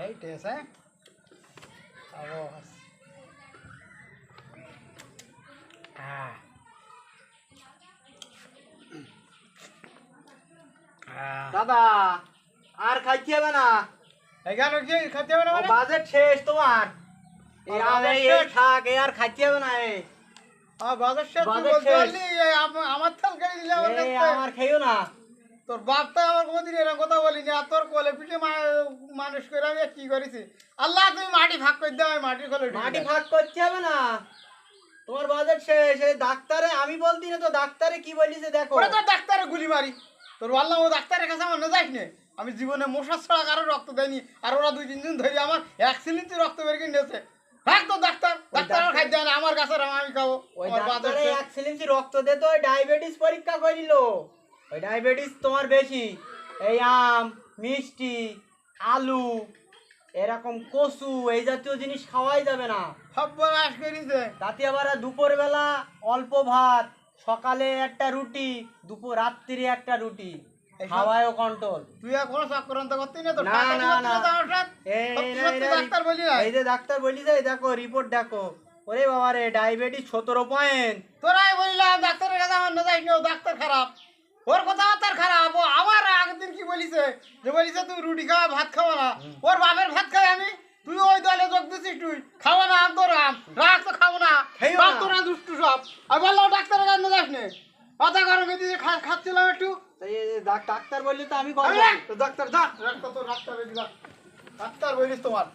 ভাই টেস্ট হ্যাঁ খাবো দাদা আর খাইতে হবে না, এখানে কি খেতে হবে না মানে? বাজেট শেষ তোমার। এই থাক, এই আর খাইতে হবে না। বাজার শেষ তুই বাজার বলতে শেষ। পারলি আমার থাল কেড়ে দিলে আমার এই কাছে। আমার খেয়েও না। তোর বাপ তো আমার কোনোদিন এরকম কথা বলিনি, আর তোর কোলে পিঠে মানুষ করে আমি কি করেছি। আল্লাহ তুমি মাটি ভাগ করে দাও, আমি মাটির কোলে ঢুকে মাটি যাই। ভাগ করতে হবে না, তোমার বাজেট শেষ। এই ডাক্তারে আমি বলতি না তো, ডাক্তারে কি বলিছে দেখো। ওরা তোর ডাক্তারে গুলি মারি, তোর বললাম ও ডাক্তারের কাছে আমার না যাইস নে। আমি জীবনে মশার ছড়া কারো রক্ত দেয়নি, আর ওরা 2-3 দিন ধরে আমার 1 সিলিন্ডার রক্ত বের করে নিয়েছে। ভাগ তো ডাক্তার ডাক্তার খাইতে হয় না, আমার কাছে আমি খাবো। ওই আমার বাজার ডাক্তারে শেষ। 1 সিলিন্ডার রক্ত দিত, ওই ডায়াবেটিস পরীক্ষা করিল। ওই ডায়াবেটিস তোমার বেশি। এই আম, মিষ্টি, আলু, এরকম কচু, এই জাতীয় জিনিস খাওয়াই যাবে না। সর্বনাশ করেছে। তাতে আবার দুপুরবেলা অল্প ভাত, সকালে একটা রুটি, রাত্রিরে একটা রুটি, খাওয়ায়ও কন্ট্রোল। তুই আর কোনো চক্রান্ত করতি না তো? না, টাকা না, দিবি না। তো আমার সাথে? সত্যি সত্যি ডাক্তার বলি না। এই যে ডাক্তার বলি যে দেখো রিপোর্ট দেখো, ওরে বাবা রে, ডায়াবেটিস 17 পয়েন্ট। তোরাই বললাম ডাক্তারের কাছে আমার না যাইস না, ও ডাক্তার খারাপ, ওর কথাবার্তা খারাপ। ও আমার আগের দিন কি বলিছে, যে বলিছে তুই রুটি খাওয়া ভাত খাওয়া না, ওর বাপের ভাত খাই আমি, তুই ওই দলে যোগ দিছিস, তুই খাওয়া না আম তোর আম রাখ তো খাবো না, খেয়েও সব না। তোরা দুষ্টু সব। আমি বললাম ডাক্তারের কাছে না যাস নে, মাথা গরম হয়ে দিয়ে খাচ্ছিলাম একটু। এই যে ডাক্তার বললে তো আমি আমি করবো। রাখ, তো ডাক্তার যা রাখ তো, তোর ডাক্তার বলিস তোমার